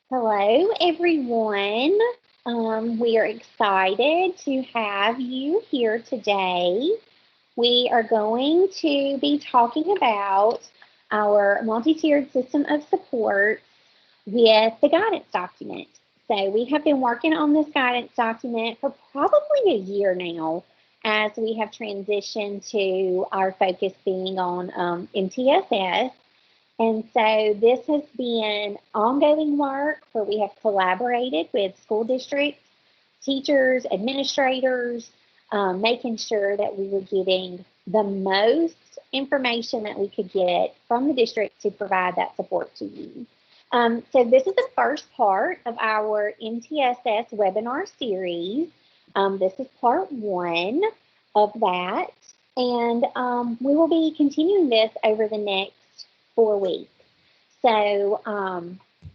Hello, everyone. We are excited to have you here today. We are going to be talking about our multi-tiered system of supports with the guidance document. So we have been working on this guidance document for probably a year now as we have transitioned to our focus being on MTSS. And so this has been ongoing work where we have collaborated with school districts, teachers, administrators, making sure that we were getting the most information that we could get from the district to provide that support to you. So this is the first part of our MTSS webinar series. This is part one of that. And we will be continuing this over the next 4 weeks. So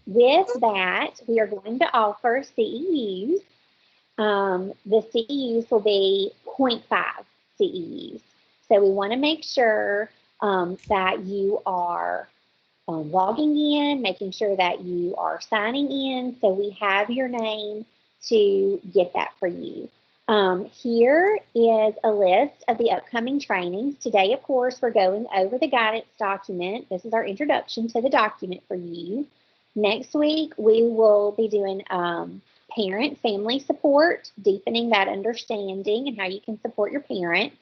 with that, we are going to offer CEUs. The CEUs will be 0.5 CEUs. So we want to make sure that you are logging in, making sure that you are signing in, so we have your name to get that for you. Here is a list of the upcoming trainings. Today, of course, we're going over the guidance document. This is our introduction to the document for you. Next week, we will be doing parent-family support, deepening that understanding and how you can support your parents.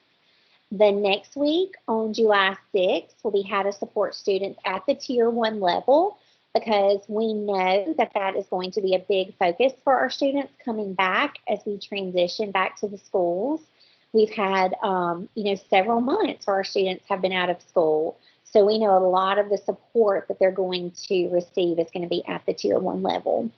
The next week, on July 6th, will be how to support students at the Tier 1 level, because we know that that is going to be a big focus for our students coming back as we transition back to the schools. We've had, several months where our students have been out of school. So we know a lot of the support that they're going to receive is going to be at the Tier 1 level.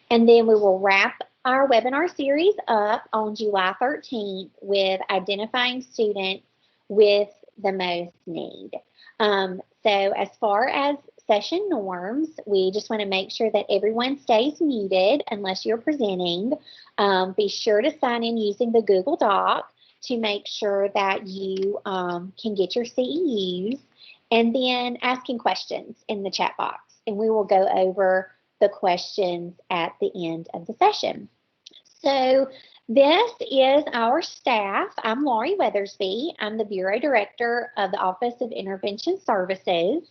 And then we will wrap our webinar series up on July 13th with identifying students with the most need. So as far as session norms, we just want to make sure that everyone stays muted unless you're presenting. Be sure to sign in using the Google Doc to make sure that you can get your CEUs, and then asking questions in the chat box. And we will go over the questions at the end of the session. So this is our staff. I'm Laurie Weathersby. I'm the Bureau Director of the Office of Intervention Services.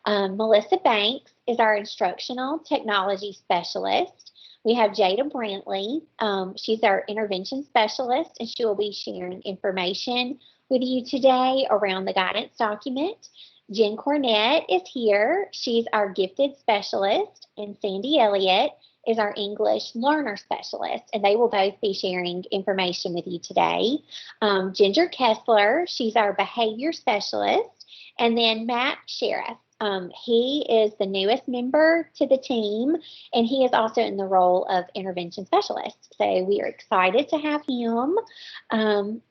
Melissa Banks is our Instructional Technology Specialist. We have Jada Brantley. She's our Intervention Specialist, and she will be sharing information with you today around the guidance document. Jen Cornett is here. She's our Gifted Specialist, and Sandy Elliott is our English Learner Specialist, and they will both be sharing information with you today. Ginger Kessler, she's our Behavior Specialist, and then Matt Sheriff. He is the newest member to the team, and he is also in the role of Intervention Specialist. So we are excited to have him,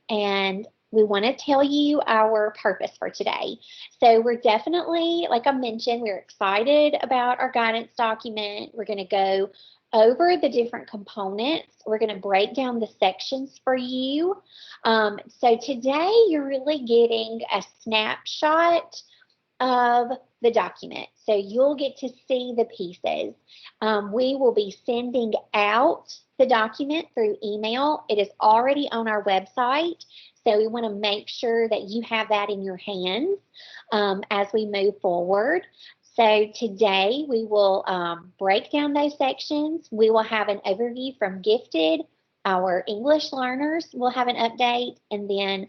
and we want to tell you our purpose for today. So we're definitely, like I mentioned, we're excited about our guidance document. We're going to go over the different components. We're going to break down the sections for you. So today you're really getting a snapshot of the document. So you'll get to see the pieces. We will be sending out the document through email. It is already on our website. So we want to make sure that you have that in your hands as we move forward. So today we will break down those sections. We will have an overview from Gifted. Our English learners will have an update, and then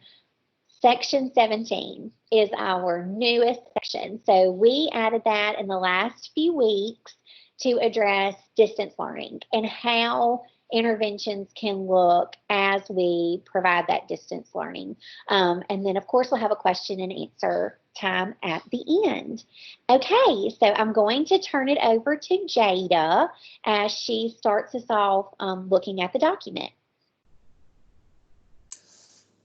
Section 17 is our newest section. So we added that in the last few weeks to address distance learning and how interventions can look as we provide that distance learning. And then, of course, we'll have a question and answer time at the end. Okay, so I'm going to turn it over to Jada as she starts us off looking at the document.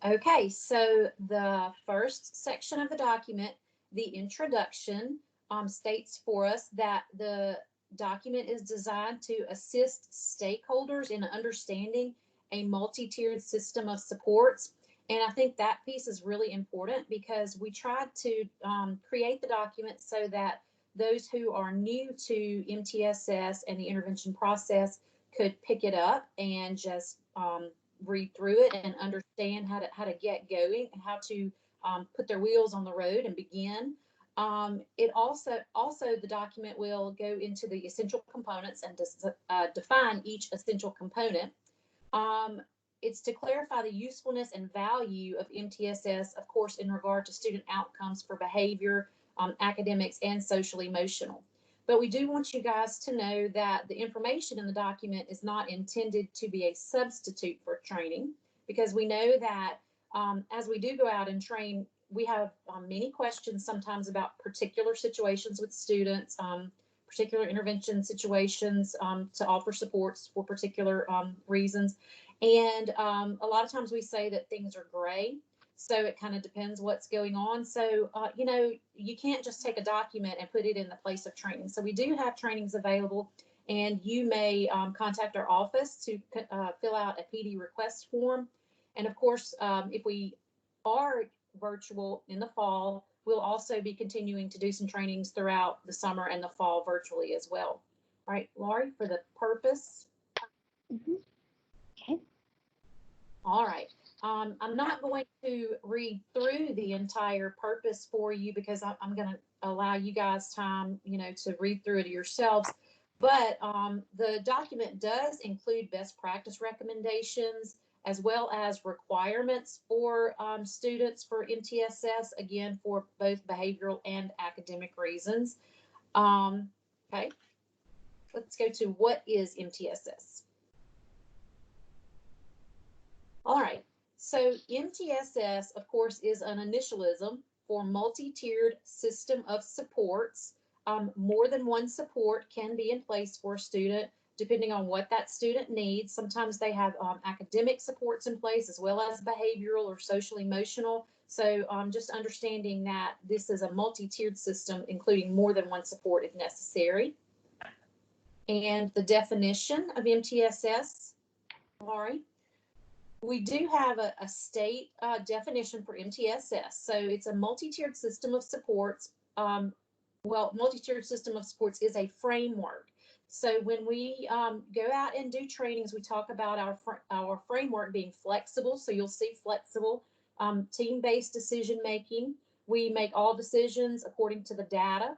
Okay, so the first section of the document, the introduction, states for us that the document is designed to assist stakeholders in understanding a multi-tiered system of supports. And I think that piece is really important because we tried to create the document so that those who are new to MTSS and the intervention process could pick it up and just read through it and understand how to get going and how to put their wheels on the road and begin. It also the document will go into the essential components and define each essential component. It's to clarify the usefulness and value of MTSS, of course, in regard to student outcomes for behavior, academics, and social emotional. But we do want you guys to know that the information in the document is not intended to be a substitute for training, because we know that as we do go out and train, we have many questions sometimes about particular situations with students, particular intervention situations to offer supports for particular reasons. And a lot of times we say that things are gray. So it kind of depends what's going on. So, you know, you can't just take a document and put it in the place of training. So we do have trainings available, and you may contact our office to fill out a PD request form. And of course, if we are virtual in the fall, we'll also be continuing to do some trainings throughout the summer and the fall virtually as well. All right, Laurie, for the purpose. Okay. All right. I'm not going to read through the entire purpose for you because I'm going to allow you guys time, you know, to read through it yourselves. But the document does include best practice recommendations as well as requirements for students for MTSS, again, for both behavioral and academic reasons. Okay, let's go to what is MTSS. All right, so MTSS, of course, is an initialism for multi-tiered system of supports. More than one support can be in place for a student, depending on what that student needs. Sometimes they have academic supports in place as well as behavioral or social emotional. So just understanding that this is a multi-tiered system, including more than one support if necessary. And the definition of MTSS, Laurie? We do have a state definition for MTSS. So it's a multi-tiered system of supports. Well, multi-tiered system of supports is a framework. So when we go out and do trainings, we talk about our framework being flexible. So you'll see flexible, team-based decision-making. We make all decisions according to the data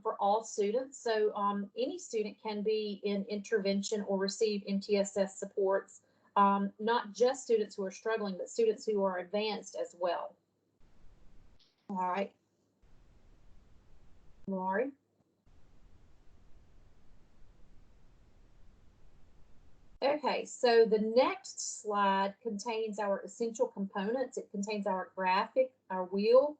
for all students. So any student can be in intervention or receive MTSS supports. Not just students who are struggling, but students who are advanced as well. All right. Laurie? Okay, so the next slide contains our essential components. It contains our graphic, our wheel,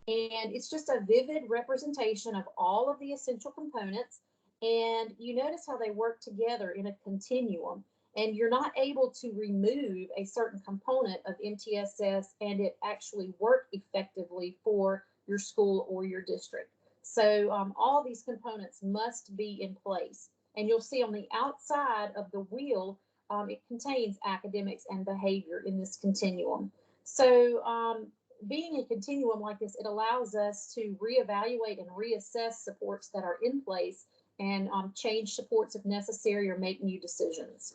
and it's just a vivid representation of all of the essential components. And you notice how they work together in a continuum. And you're not able to remove a certain component of MTSS and it actually work effectively for your school or your district. So all these components must be in place. And you'll see on the outside of the wheel, it contains academics and behavior in this continuum. So being a continuum like this, it allows us to reevaluate and reassess supports that are in place and change supports if necessary or make new decisions.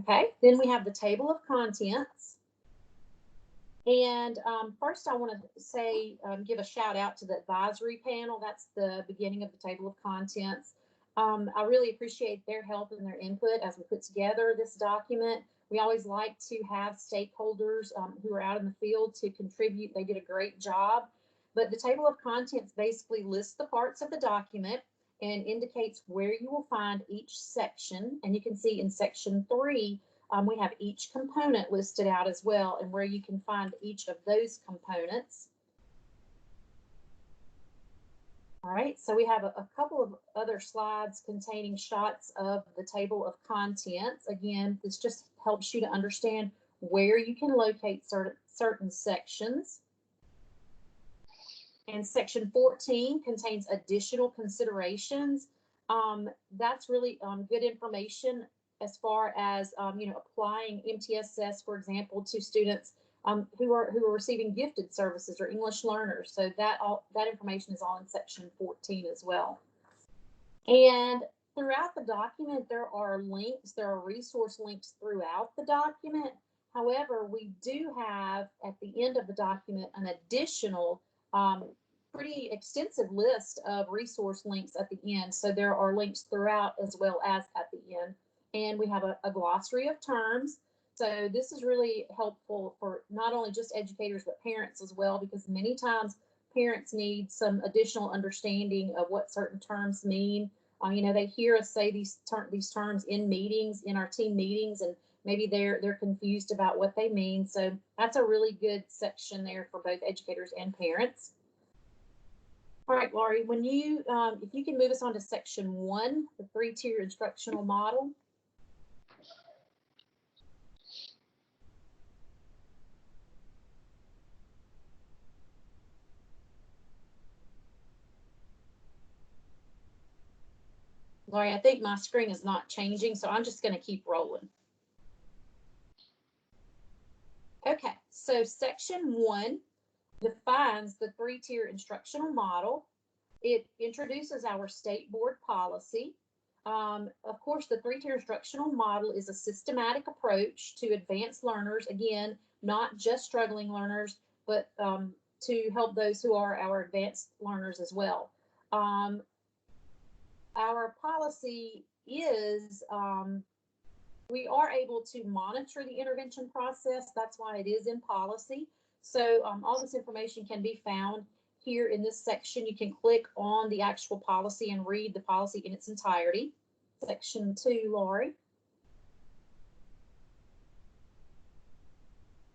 Okay, then we have the table of contents. And first I want to say, give a shout out to the advisory panel. That's the beginning of the table of contents. I really appreciate their help and their input as we put together this document. We always like to have stakeholders who are out in the field to contribute. They did a great job. But the table of contents basically lists the parts of the document and indicates where you will find each section. And you can see in section 3, we have each component listed out as well and where you can find each of those components. All right, so we have a couple of other slides containing shots of the table of contents. Again, this just helps you to understand where you can locate certain sections. And section 14 contains additional considerations. That's really good information as far as, you know, applying MTSS, for example, to students who are receiving gifted services or English learners. So that information is all in section 14 as well. And throughout the document, there are links, there are resource links throughout the document. However, we do have at the end of the document an additional pretty extensive list of resource links at the end. So there are links throughout as well as at the end. And we have a glossary of terms. So this is really helpful for not only just educators, but parents as well, because many times parents need some additional understanding of what certain terms mean. You know, they hear us say these terms in meetings, in our team meetings, and maybe they're confused about what they mean. So that's a really good section there for both educators and parents. All right, Laurie, when you, if you can move us on to section 1, the 3-tier instructional model. Laurie, I think my screen is not changing, so I'm just going to keep rolling. Okay, so section 1 defines the 3-tier instructional model. It introduces our state board policy. Of course, the 3-tier instructional model is a systematic approach to advanced learners, again, not just struggling learners, but to help those who are our advanced learners as well. Our policy is we are able to monitor the intervention process. That's why it is in policy. So all this information can be found here in this section. You can click on the actual policy and read the policy in its entirety. Section 2, Laurie.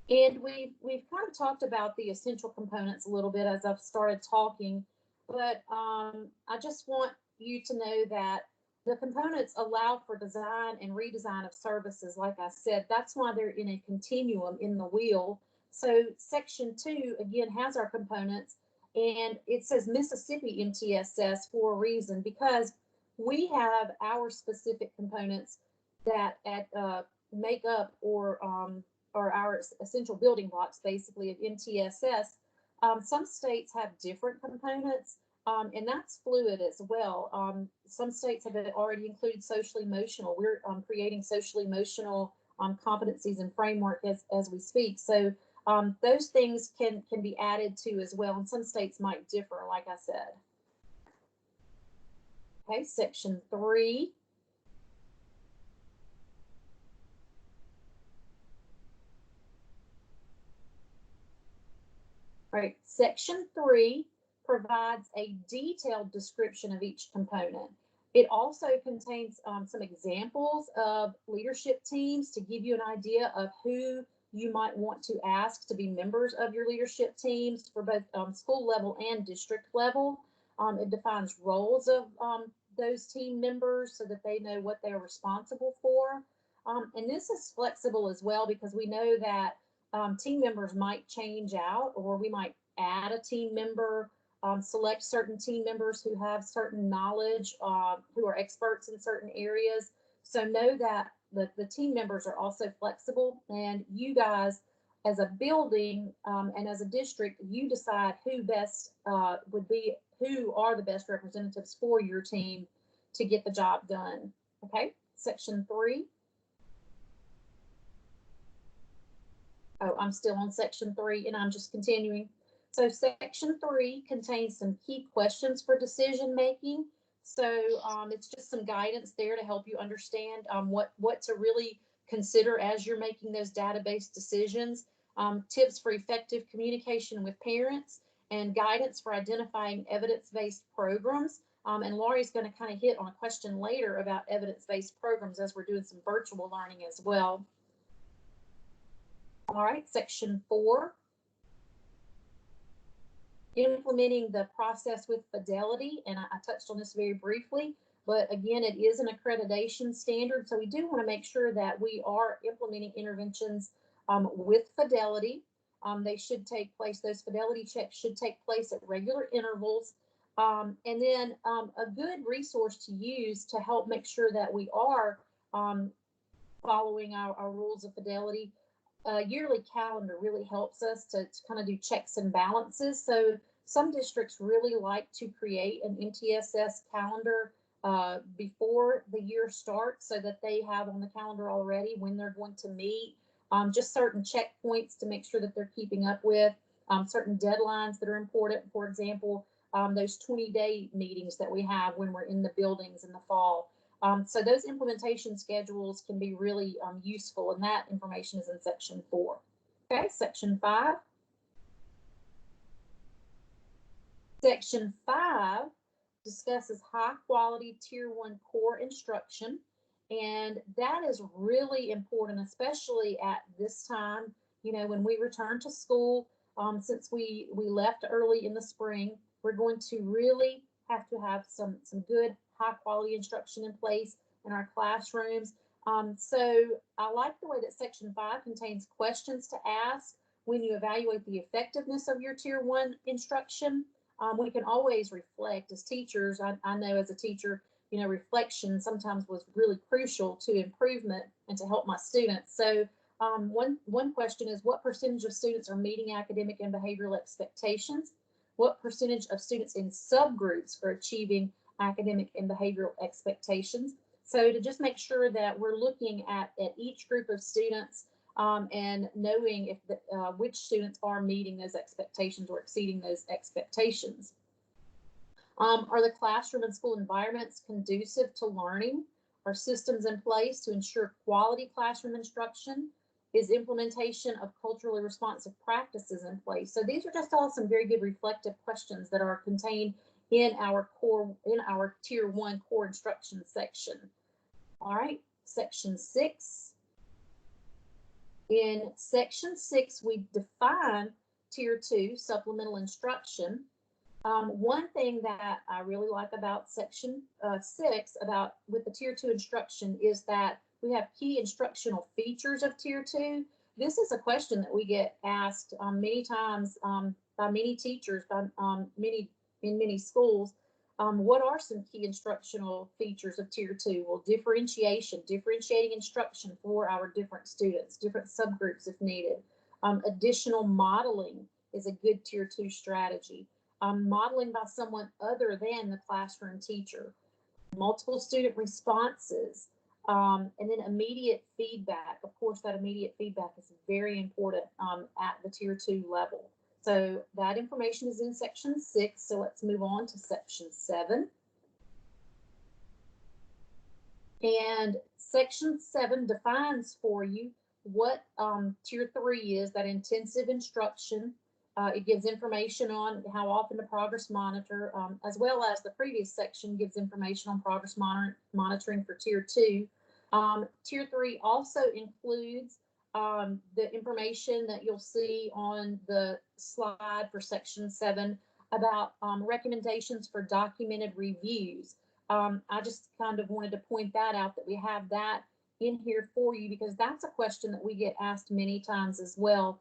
And we've kind of talked about the essential components a little bit as I've started talking, but I just want you to know that the components allow for design and redesign of services. Like I said, that's why they're in a continuum in the wheel. So section 2, again, has our components, and it says Mississippi MTSS for a reason, because we have our specific components that make up or our essential building blocks, basically, of MTSS. Some states have different components. And that's fluid as well. Some states have already included social emotional. We're creating social emotional competencies and framework as we speak. So those things can be added to as well. And some states might differ, like I said. Okay, section 3. All right, section 3 provides a detailed description of each component. It also contains some examples of leadership teams to give you an idea of who you might want to ask to be members of your leadership teams for both school level and district level. It defines roles of those team members so that they know what they're responsible for. And this is flexible as well, because we know that team members might change out, or we might add a team member, select certain team members who have certain knowledge, who are experts in certain areas. So know that the team members are also flexible, and you guys as a building and as a district, you decide who best who are the best representatives for your team to get the job done. Okay, section 3. Oh, I'm still on section 3 and I'm just continuing. So section 3 contains some key questions for decision making. So it's just some guidance there to help you understand what to really consider as you're making those database decisions. Tips for effective communication with parents, and guidance for identifying evidence-based programs. And Laurie's going to kind of hit on a question later about evidence-based programs as we're doing some virtual learning as well. All right, section 4. Implementing the process with Fidelity, and I touched on this very briefly, but again, it is an accreditation standard, so we do want to make sure that we are implementing interventions with Fidelity. They should take place, those Fidelity checks should take place at regular intervals. And then a good resource to use to help make sure that we are following our rules of Fidelity yearly calendar really helps us to kind of do checks and balances. So some districts really like to create an MTSS calendar before the year starts so that they have on the calendar already when they're going to meet, just certain checkpoints to make sure that they're keeping up with, certain deadlines that are important. For example, those 20-day meetings that we have when we're in the buildings in the fall. So those implementation schedules can be really useful, and that information is in section 4. Okay, section 5. Section 5 discusses high quality tier 1 core instruction, and that is really important, especially at this time, when we return to school. Since we left early in the spring, we're going to really have to have some good high quality instruction in place in our classrooms. So I like the way that section 5 contains questions to ask when you evaluate the effectiveness of your tier 1 instruction. We can always reflect as teachers. I know as a teacher, reflection sometimes was really crucial to improvement and to help my students. So one question is, what percentage of students are meeting academic and behavioral expectations? What percentage of students in subgroups are achieving academic and behavioral expectations? So to just make sure that we're looking at each group of students and knowing if which students are meeting those expectations or exceeding those expectations. Are the classroom and school environments conducive to learning? Are systems in place to ensure quality classroom instruction? Is implementation of culturally responsive practices in place? So these are just all some very good reflective questions that are contained in our tier 1 core instruction section. All right, section 6. In section 6, we define tier 2 supplemental instruction. One thing that I really like about section 6 with the tier 2 instruction is that we have key instructional features of tier 2. This is a question that we get asked many times by many teachers, in many schools. What are some key instructional features of tier 2? Well, differentiating instruction for our different students, different subgroups if needed. Additional modeling is a good tier 2 strategy. Modeling by someone other than the classroom teacher. Multiple student responses, and then immediate feedback. Of course, that immediate feedback is very important at the tier 2 level. So that information is in section 6. So let's move on to section 7. And section 7 defines for you what tier 3 is, that intensive instruction. It gives information on how often to progress monitor, as well as the previous section gives information on progress monitoring for tier 2. Tier 3 also includes the information that you'll see on the slide for section 7 about recommendations for documented reviews. I just kind of wanted to point that out, that we have that in here for you, because that's a question that we get asked many times as well.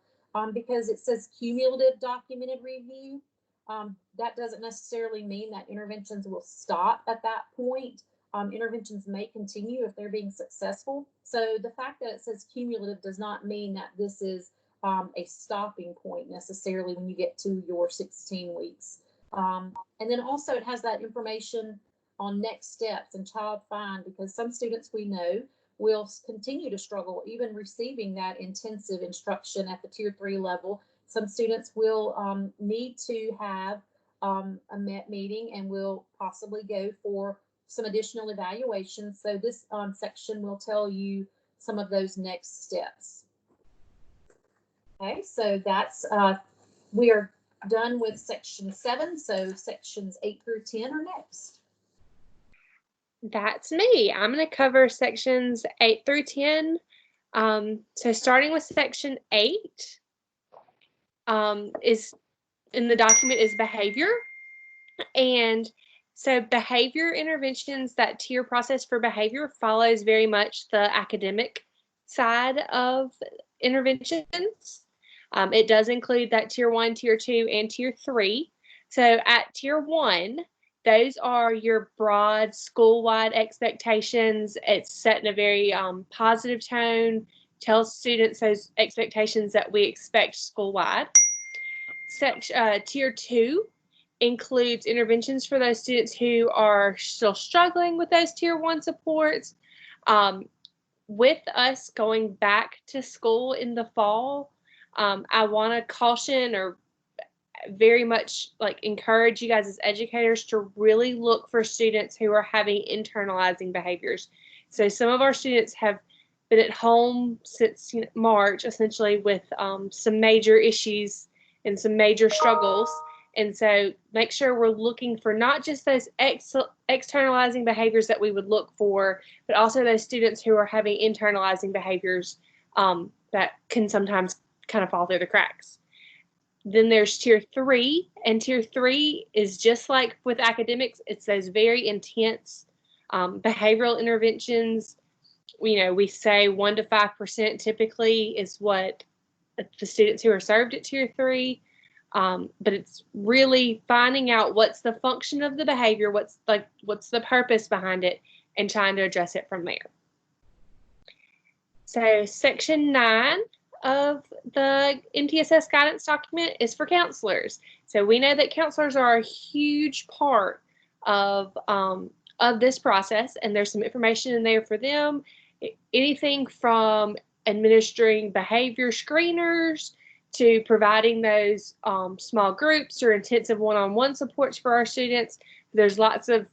Because it says cumulative documented review. That doesn't necessarily mean that interventions will stop at that point. Interventions may continue if they're being successful. So the fact that it says cumulative does not mean that this is a stopping point necessarily when you get to your 16 weeks. And then also it has that information on next steps and child find, because some students we know will continue to struggle even receiving that intensive instruction at the tier 3 level. Some students will need to have a MET meeting and will possibly go for some additional evaluations. So this section will tell you some of those next steps. Okay, so that's we are done with section 7. So sections 8 through 10 are next. That's me. I'm going to cover sections 8 through 10. So starting with section 8 is in the document is behavior. And so behavior interventions, that tier process for behavior follows very much the academic side of interventions. It does include that tier 1, tier 2, and tier 3. So at tier 1, those are your broad school-wide expectations. It's set in a very positive tone tells students those expectations that we expect school-wide. Tier 2 includes interventions for those students who are still struggling with those Tier 1 supports. With us going back to school in the fall, I want to caution or very much encourage you guys as educators to really look for students who are having internalizing behaviors. So some of our students have been at home since March, essentially with some major issues and some major struggles. And so make sure we're looking for not just those externalizing behaviors that we would look for, but also those students who are having internalizing behaviors that can sometimes kind of fall through the cracks. Then there's Tier 3, and Tier 3 is just like with academics. It's those very intense behavioral interventions. We say 1 to 5% typically is what the students who are served at Tier 3. But it's really finding out what's the function of the behavior, what's the purpose behind it, and trying to address it from there. So Section 9 of the MTSS guidance document is for counselors. So we know that counselors are a huge part of this process, and there's some information in there for them. Anything from administering behavior screeners to providing those small groups or intensive one-on-one supports for our students. There's lots of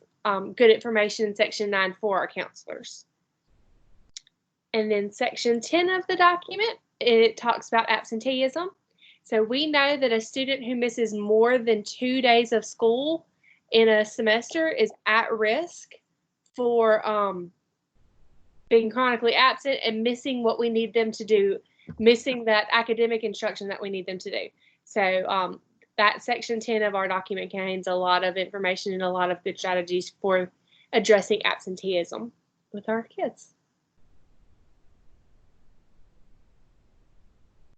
good information in Section 9 for our counselors. And then Section 10 of the document, it talks about absenteeism. So we know that a student who misses more than 2 days of school in a semester is at risk for being chronically absent and missing what we need them to do, missing that academic instruction that we need them to do. So that Section 10 of our document contains a lot of information and a lot of good strategies for addressing absenteeism with our kids.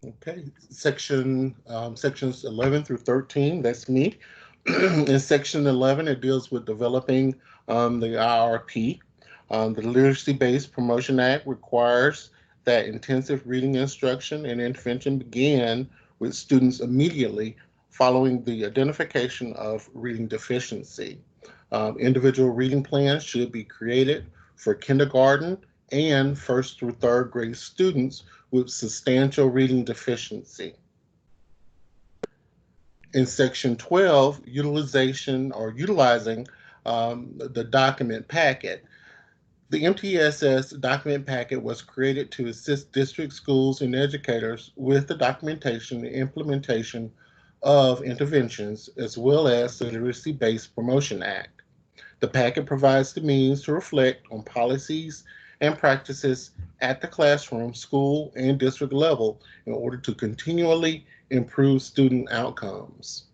Okay, sections 11 through 13, that's me. In Section 11, it deals with developing the IRP. The Literacy-Based Promotion Act requires that intensive reading instruction and intervention begin with students immediately following the identification of reading deficiency. Individual reading plans should be created for kindergarten and 1st through 3rd grade students with substantial reading deficiency. In Section 12, utilizing the document packet. The MTSS document packet was created to assist district schools and educators with the documentation and implementation of interventions, as well as the Literacy-Based Promotion Act. The packet provides the means to reflect on policies and practices at the classroom, school, and district level in order to continually improve student outcomes.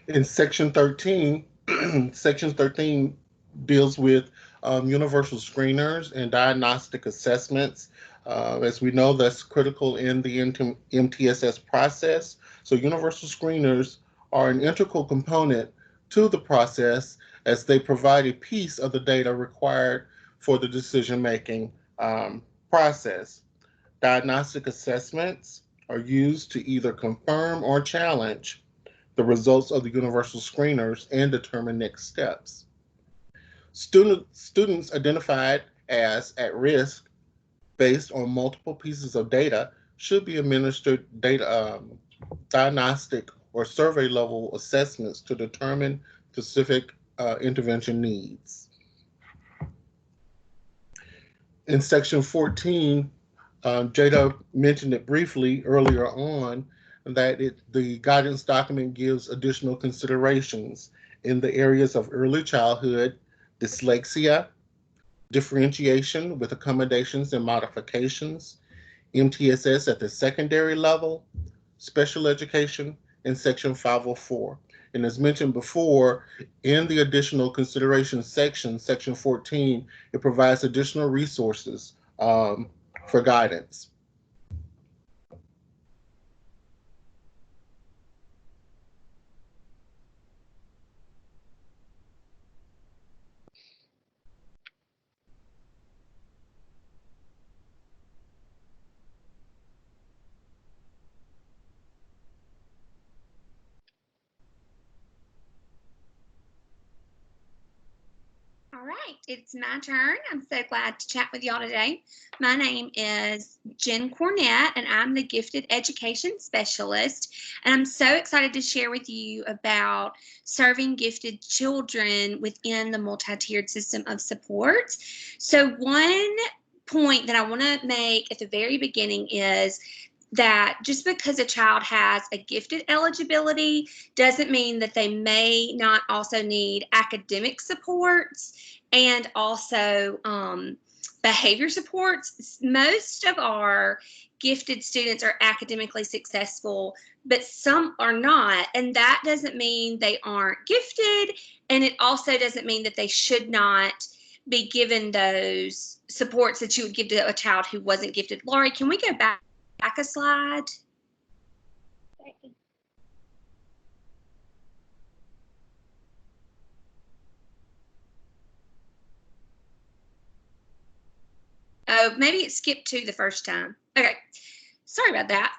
In Section 13, Section 13 deals with universal screeners and diagnostic assessments. As we know, that's critical in the MTSS process. So universal screeners are an integral component to the process as they provide a piece of the data required for the decision-making process. Diagnostic assessments are used to either confirm or challenge the results of the universal screeners and determine next steps. Students identified as at risk based on multiple pieces of data should be administered diagnostic or survey level assessments to determine specific intervention needs. In Section 14, Jada mentioned it briefly earlier on, that the guidance document gives additional considerations in the areas of early childhood, dyslexia, differentiation with accommodations and modifications, MTSS at the secondary level, special education, and Section 504. And as mentioned before, in the additional consideration section, Section 14, it provides additional resources for guidance. right, it's my turn. I'm so glad to chat with y'all today. My name is Jen Cornett, and I'm the Gifted Education Specialist. And I'm so excited to share with you about serving gifted children within the multi-tiered system of supports. So one point that I want to make at the very beginning is that just because a child has a gifted eligibility doesn't mean that they may not also need academic supports and also behavior supports. Most of our gifted students are academically successful, but some are not, and that doesn't mean they aren't gifted, and it also doesn't mean that they should not be given those supports that you would give to a child who wasn't gifted. Laurie, can we go back a slide? Oh, maybe it skipped 2 the first time. Okay, sorry about that.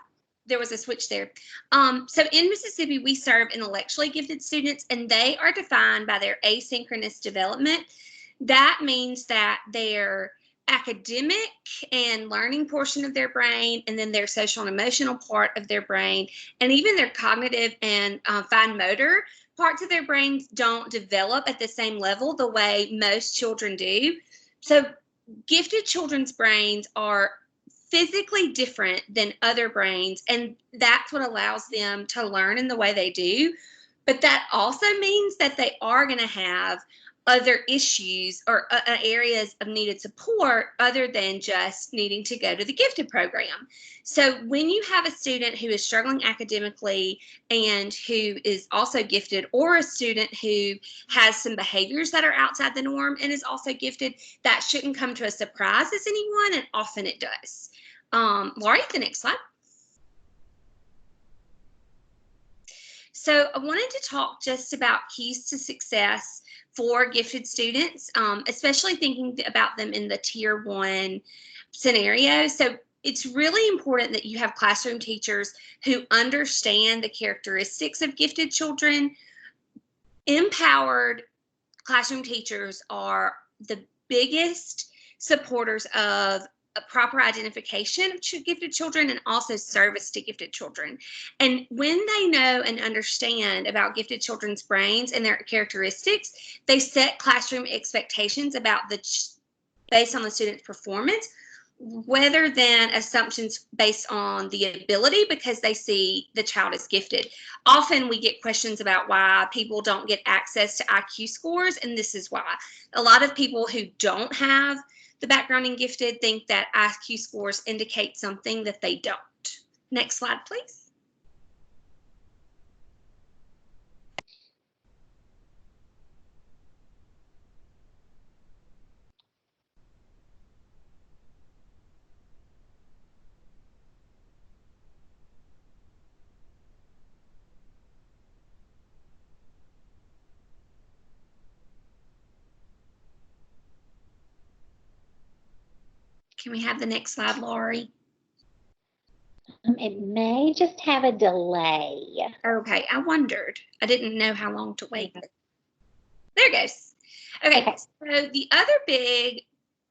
There was a switch there. So in Mississippi, we serve intellectually gifted students, and they are defined by their asynchronous development. That means that their academic and learning portion of their brain, and then their social and emotional part of their brain, and even their cognitive and fine motor parts of their brains don't develop at the same level the way most children do. So gifted children's brains are physically different than other brains, and that's what allows them to learn in the way they do. But that also means that they are going to have other issues or areas of needed support other than just needing to go to the gifted program. So when you have a student who is struggling academically and who is also gifted, or a student who has some behaviors that are outside the norm and is also gifted, that shouldn't come to a surprise as anyone, and often it does. Laurie, the next slide. So I wanted to talk just about keys to success for gifted students, especially thinking about them in the Tier 1 scenario. So it's really important that you have classroom teachers who understand the characteristics of gifted children. Empowered classroom teachers are the biggest supporters of a proper identification of gifted children and also service to gifted children. And when they know and understand about gifted children's brains and their characteristics, they set classroom expectations about based on the student's performance, rather than assumptions based on the ability because they see the child is gifted. Often we get questions about why people don't get access to IQ scores, and this is why. A lot of people who don't have the background in gifted think that IQ scores indicate something that they don't. Next slide, please. Can we have the next slide, Laurie? It may just have a delay. Okay, I wondered. I didn't know how long to wait. There it goes. Okay, so the other big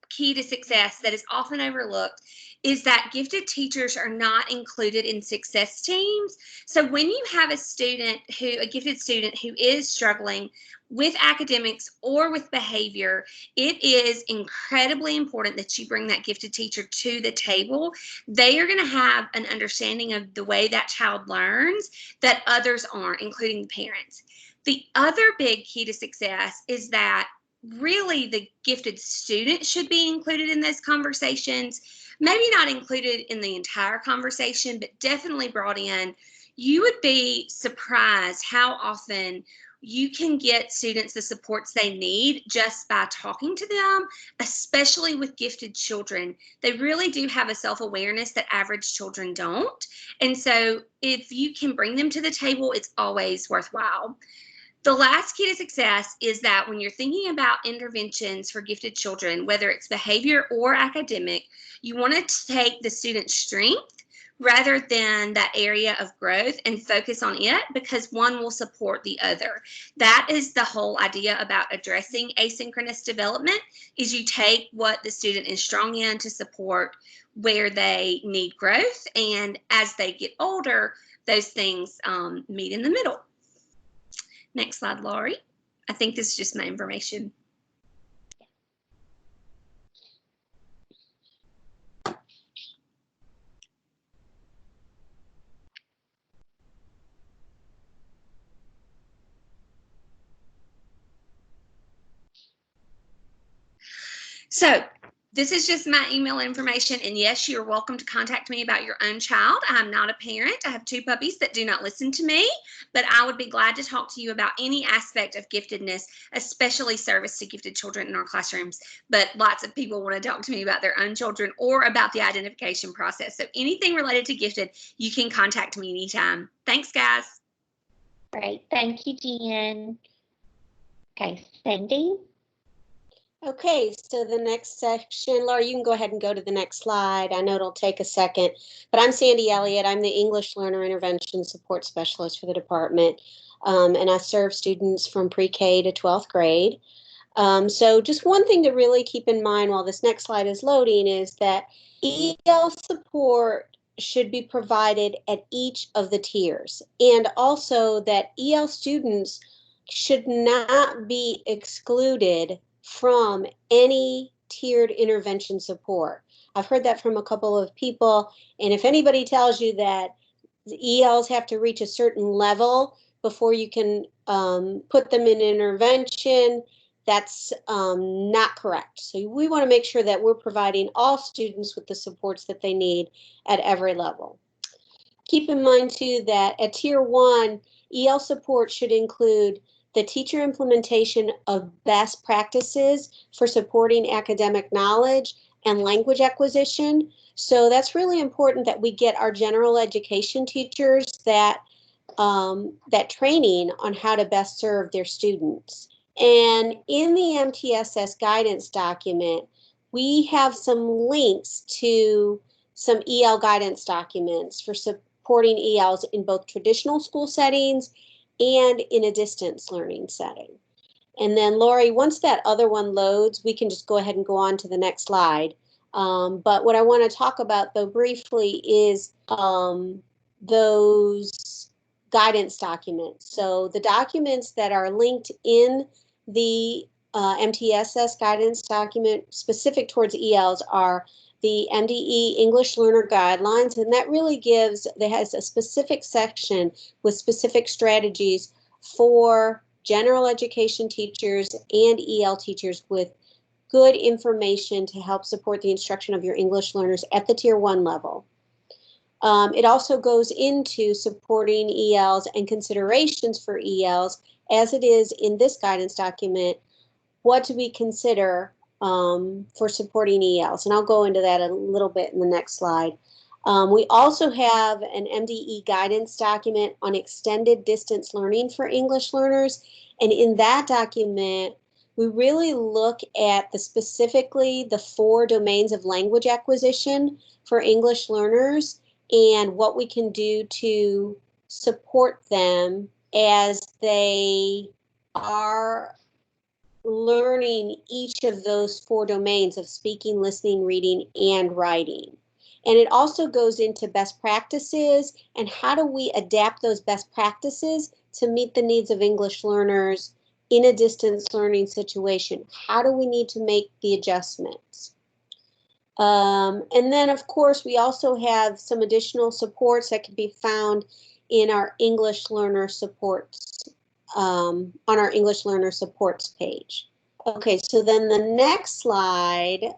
key to success that is often overlooked is that gifted teachers are not included in success teams. So when you have a gifted student who is struggling with academics or with behavior, it is incredibly important that you bring that gifted teacher to the table. They are going to have an understanding of the way that child learns that others aren't, including the parents. The other big key to success is that really the gifted student should be included in those conversations. Maybe not included in the entire conversation, but definitely brought in. You would be surprised how often you can get students the supports they need just by talking to them, especially with gifted children. They really do have a self-awareness that average children don't. And so if you can bring them to the table, it's always worthwhile. The last key to success is that when you're thinking about interventions for gifted children, whether it's behavior or academic, you want to take the student's strength rather than that area of growth and focus on it, because one will support the other. That is the whole idea about addressing asynchronous development, is you take what the student is strong in to support where they need growth, and as they get older, those things meet in the middle. Next slide, Laurie. I think this is just my information. So this is just my email information, and yes, you're welcome to contact me about your own child. I'm not a parent. I have 2 puppies that do not listen to me, but I would be glad to talk to you about any aspect of giftedness, especially service to gifted children in our classrooms. But lots of people want to talk to me about their own children or about the identification process. So anything related to gifted, you can contact me anytime. Thanks, guys. Great. Thank you, Jen. Okay, Cindy. Okay, so the next section, Laura, you can go ahead and go to the next slide. I know it'll take a second, but I'm Sandy Elliott. I'm the English Learner Intervention Support Specialist for the department, and I serve students from pre-K to 12th grade. So just one thing to really keep in mind while this next slide is loading is that EL support should be provided at each of the tiers, and also that EL students should not be excluded from any tiered intervention support. I've heard that from a couple of people, and if anybody tells you that the ELs have to reach a certain level before you can put them in intervention, that's not correct. So we want to make sure that we're providing all students with the supports that they need at every level. Keep in mind too that at Tier 1, EL support should include the teacher implementation of best practices for supporting academic knowledge and language acquisition. So that's really important that we get our general education teachers that training on how to best serve their students. And in the MTSS guidance document, we have some links to some EL guidance documents for supporting ELs in both traditional school settings and in a distance learning setting. And then Laurie, once that other one loads, we can just go ahead and go on to the next slide. But what I want to talk about though briefly is those guidance documents. So the documents that are linked in the MTSS guidance document specific towards ELs are the MDE English Learner Guidelines, and that really has a specific section with specific strategies for general education teachers and EL teachers with good information to help support the instruction of your English learners at the Tier 1 level. It also goes into supporting ELs and considerations for ELs, as it is in this guidance document. What do we consider for supporting ELs? And I'll go into that a little bit in the next slide. We also have an MDE guidance document on extended distance learning for English learners. And in that document, we really look at specifically the 4 domains of language acquisition for English learners and what we can do to support them as they are learning each of those 4 domains of speaking, listening, reading, and writing. And it also goes into best practices and how do we adapt those best practices to meet the needs of English learners in a distance learning situation. How do we need to make the adjustments? And then, of course, we also have some additional supports that can be found in our English learner supports, on our English learner supports page. Okay, so then the next slide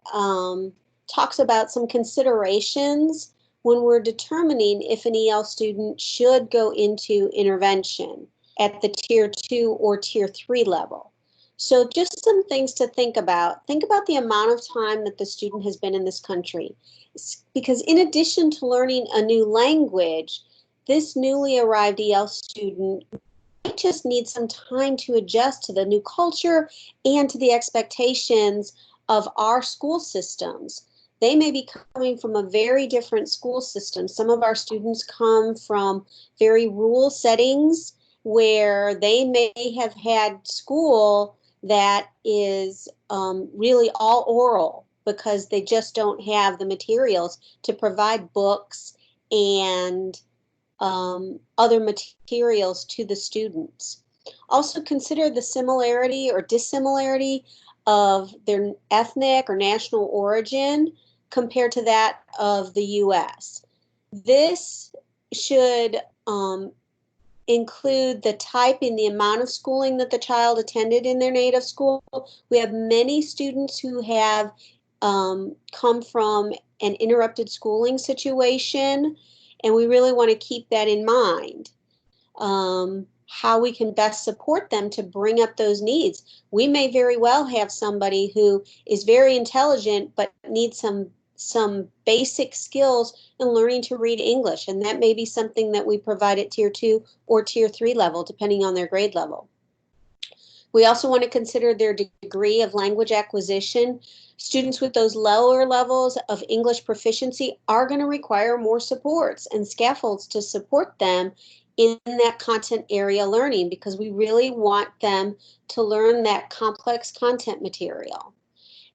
talks about some considerations when we're determining if an EL student should go into intervention at the Tier 2 or Tier 3 level. So just some things to think about. Think about the amount of time that the student has been in this country. Because in addition to learning a new language, this newly arrived EL student might just need some time to adjust to the new culture and to the expectations of our school systems. they may be coming from a very different school system. Some of our students come from very rural settings where they may have had school that is really all oral because they just don't have the materials to provide books and other materials to the students. Also consider the similarity or dissimilarity of their ethnic or national origin compared to that of the U.S. This should include the type and the amount of schooling that the child attended in their native school. We have many students who have come from an interrupted schooling situation, and we really want to keep that in mind. How we can best support them to bring up those needs. We may very well have somebody who is very intelligent but needs some basic skills in learning to read English, and that may be something that we provide at Tier 2 or Tier 3 level, depending on their grade level. We also want to consider their degree of language acquisition. Students with those lower levels of English proficiency are going to require more supports and scaffolds to support them in that content area learning, because we really want them to learn that complex content material.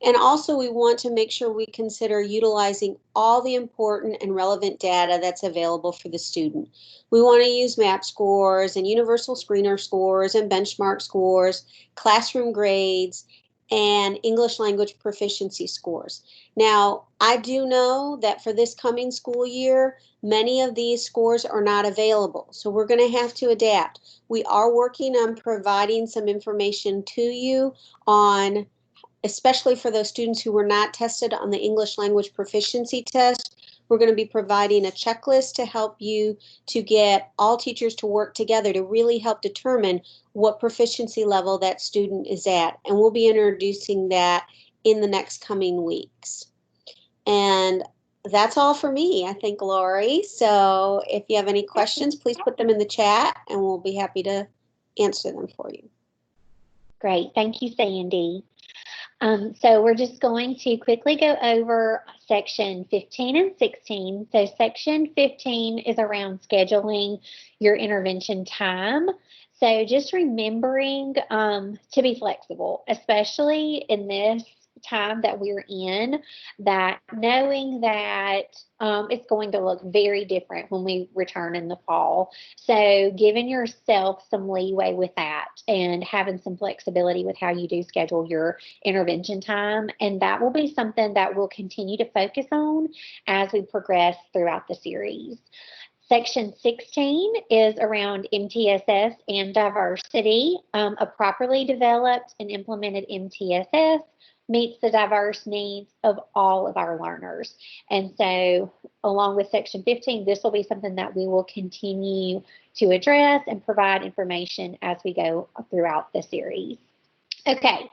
And also we want to make sure we consider utilizing all the important and relevant data that's available for the student. We want to use MAP scores and universal screener scores and benchmark scores, classroom grades, and English language proficiency scores. Now, I do know that for this coming school year, many of these scores are not available, so we're going to have to adapt. We are working on providing some information to you on, especially for those students who were not tested on the English language proficiency test. We're going to be providing a checklist to help you to get all teachers to work together to really help determine what proficiency level that student is at. And we'll be introducing that in the next coming weeks. And that's all for me, I think, Lori. So if you have any questions, please put them in the chat and we'll be happy to answer them for you. Great. Thank you, Sandy. So we're just going to quickly go over section 15 and 16. So section 15 is around scheduling your intervention time. So just remembering to be flexible, especially in this time that we're in, that knowing that it's going to look very different when we return in the fall. So giving yourself some leeway with that and having some flexibility with how you do schedule your intervention time. And that will be something that we'll continue to focus on as we progress throughout the series. Section 16 is around MTSS and diversity. A properly developed and implemented MTSS meets the diverse needs of all of our learners. And so along with section 15, this will be something that we will continue to address and provide information as we go throughout the series. Okay,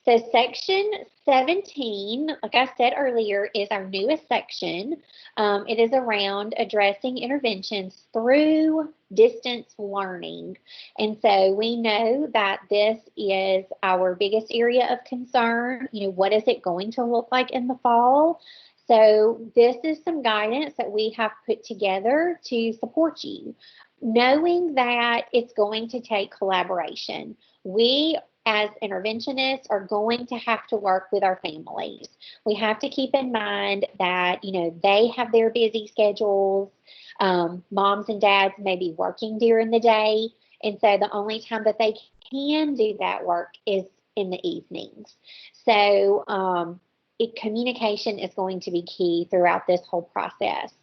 so section 17, like I said earlier, is our newest section. It is around addressing interventions through distance learning. And so we know that this is our biggest area of concern. You know, what is it going to look like in the fall? So this is some guidance that we have put together to support you, knowing that it's going to take collaboration. We as interventionists are going to have to work with our families. We have to keep in mind that, you know, they have their busy schedules. Moms and dads may be working during the day. And so the only time that they can do that work is in the evenings. So communication is going to be key throughout this whole process.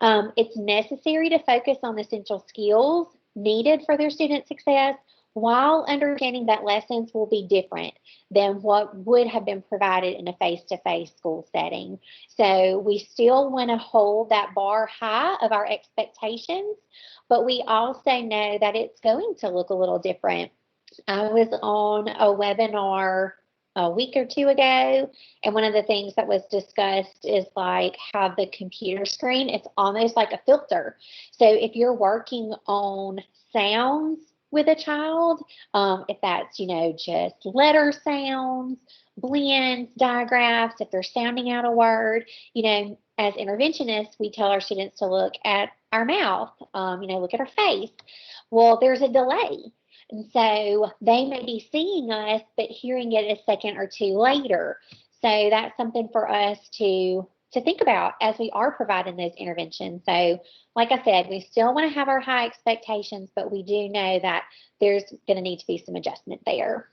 It's necessary to focus on essential skills needed for their student success, while understanding that lessons will be different than what would have been provided in a face-to-face school setting. So we still want to hold that bar high of our expectations, but we also know that it's going to look a little different. I was on a webinar a week or two ago, and one of the things that was discussed is like how the computer screen, it's almost like a filter. So if you're working on sounds with a child, if that's, you know, just letter sounds blends, digraphs, if they're sounding out a word. As interventionists, we tell our students to look at our mouth, look at our face. Well, there's a delay. And so they may be seeing us, but hearing it a second or two later. So that's something for us to think about as we are providing those interventions. So like I said, we still want to have our high expectations, but we do know that there's going to need to be some adjustment there.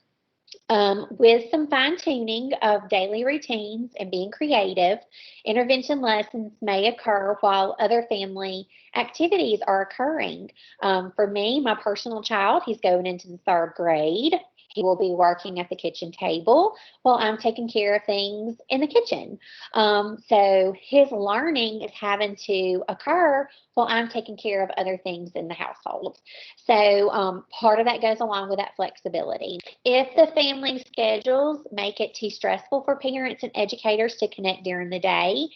With some fine tuning of daily routines and being creative, intervention lessons may occur while other family activities are occurring. For me, my personal child, he's going into the 3rd grade. He will be working at the kitchen table while I'm taking care of things in the kitchen. So his learning is having to occur while I'm taking care of other things in the household. So part of that goes along with that flexibility. If the family schedules make it too stressful for parents and educators to connect during the day,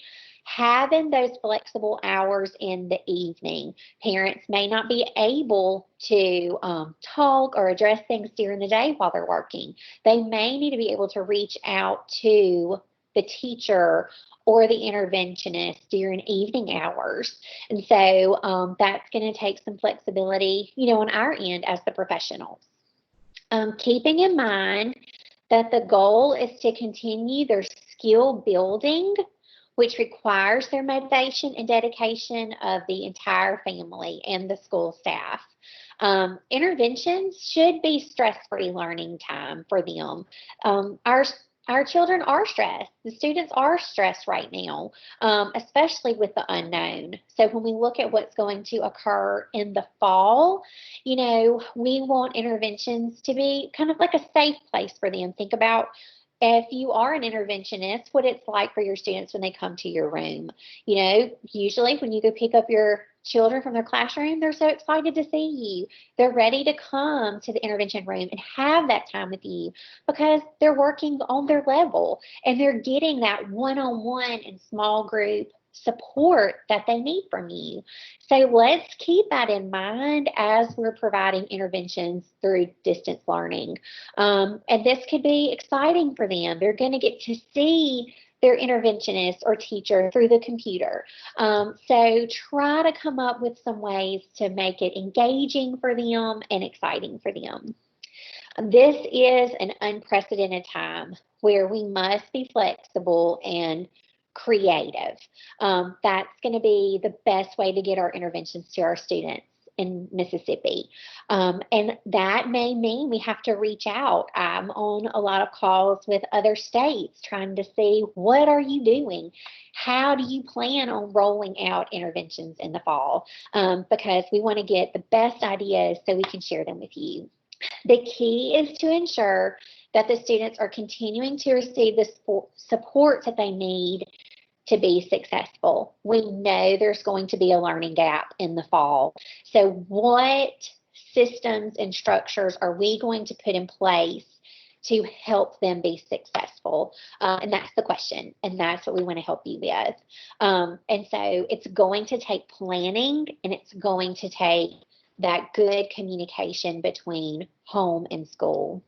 having those flexible hours in the evening. Parents may not be able to talk or address things during the day while they're working. They may need to be able to reach out to the teacher or the interventionist during evening hours. And so that's going to take some flexibility, on our end as the professionals. Keeping in mind that the goal is to continue their skill building, which requires their motivation and dedication of the entire family and the school staff. Interventions should be stress-free learning time for them. Our children are stressed. The students are stressed right now, especially with the unknown. So when we look at what's going to occur in the fall, we want interventions to be kind of like a safe place for them. Think about if you are an interventionist, what it's like for your students when they come to your room. Usually when you go pick up your children from their classroom, they're so excited to see you. They're ready to come to the intervention room and have that time with you because they're working on their level and they're getting that one-on-one and small group support that they need from you. So let's keep that in mind as we're providing interventions through distance learning. And this could be exciting for them. They're going to get to see their interventionist or teacher through the computer. So try to come up with some ways to make it engaging for them and exciting for them. This is an unprecedented time where we must be flexible and creative. That's going to be the best way to get our interventions to our students in Mississippi. And that may mean we have to reach out. I'm on a lot of calls with other states trying to see, what are you doing? How do you plan on rolling out interventions in the fall? Because we want to get the best ideas so we can share them with you. The key is to ensure that the students are continuing to receive the support that they need to be successful. We know there's going to be a learning gap in the fall. So what systems and structures are we going to put in place to help them be successful? And that's the question, and that's what we want to help you with. And so it's going to take planning, and it's going to take that good communication between home and school.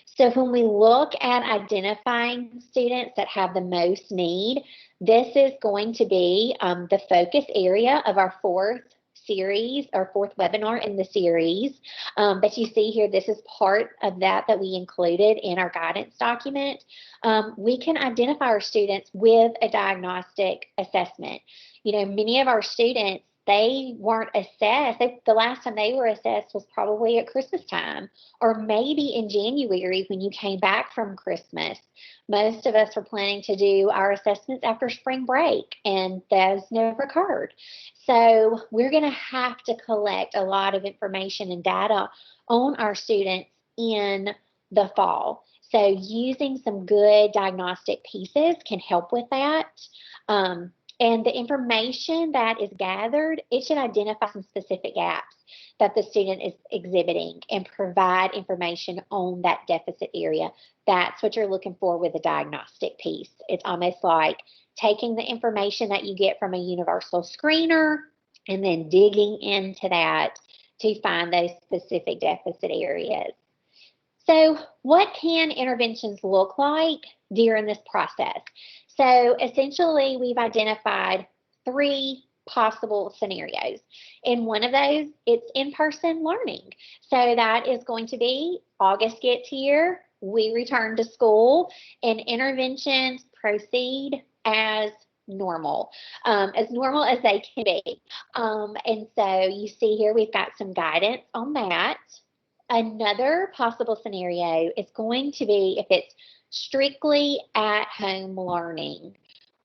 So when we look at identifying students that have the most need, this is going to be the focus area of our 4th series or 4th webinar in the series. But you see here, this is part of that we included in our guidance document. We can identify our students with a diagnostic assessment. Many of our students, they weren't assessed. The last time they were assessed was probably at Christmas time, or maybe in January when you came back from Christmas. Most of us were planning to do our assessments after spring break, and those never occurred. So we're going to have to collect a lot of information and data on our students in the fall. So using some good diagnostic pieces can help with that. And the information that is gathered, it should identify some specific gaps that the student is exhibiting and provide information on that deficit area. That's what you're looking for with a diagnostic piece. It's almost like taking the information that you get from a universal screener and then digging into that to find those specific deficit areas. So what can interventions look like during this process? So essentially, we've identified 3 possible scenarios. In one of those, it's in-person learning. So that is going to be August gets here, we return to school, and interventions proceed as normal as they can be. And so you see here, we've got some guidance on that. Another possible scenario is going to be if it's strictly at-home learning,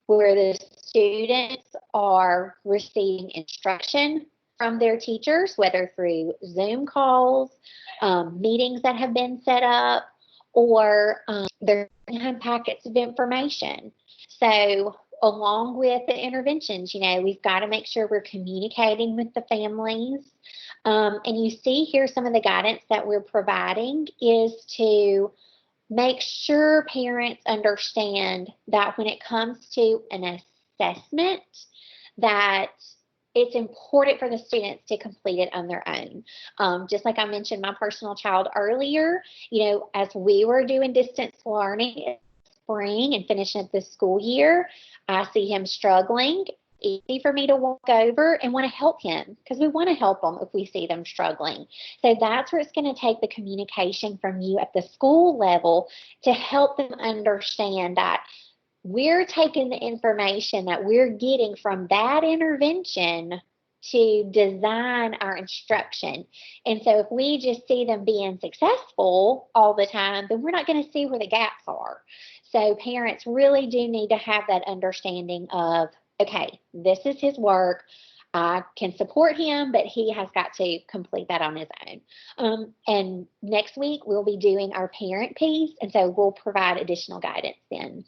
where the students are receiving instruction from their teachers, whether through Zoom calls, meetings that have been set up, or they're home packets of information. So along with the interventions, we've got to make sure we're communicating with the families. And you see here some of the guidance that we're providing is to make sure parents understand that when it comes to an assessment, that it's important for the students to complete it on their own. Just like I mentioned my personal child earlier, as we were doing distance learning in spring and finishing up the school year, I see him struggling. Easy for me to walk over and want to help him, because we want to help them if we see them struggling. So that's where it's going to take the communication from you at the school level to help them understand that we're taking the information that we're getting from that intervention to design our instruction. And so if we just see them being successful all the time, then we're not going to see where the gaps are. So parents really do need to have that understanding of, okay, this is his work. I can support him, but he has got to complete that on his own. And next week, we'll be doing our parent piece, and so we'll provide additional guidance then.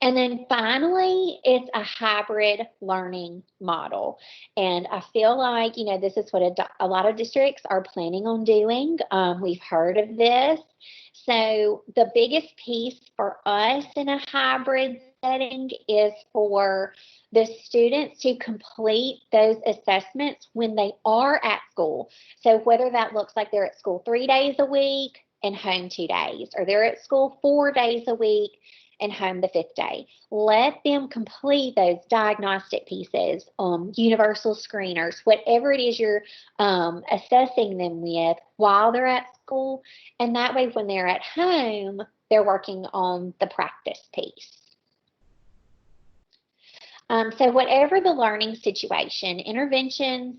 And then finally, it's a hybrid learning model. And I feel like, this is what a lot of districts are planning on doing. We've heard of this. So the biggest piece for us in a hybrid setting is for the students to complete those assessments when they are at school. So whether that looks like they're at school 3 days a week and home 2 days, or they're at school 4 days a week and home the 5th day. Let them complete those diagnostic pieces, universal screeners, whatever it is you're assessing them with while they're at school. And that way, when they're at home, they're working on the practice piece. So whatever the learning situation, interventions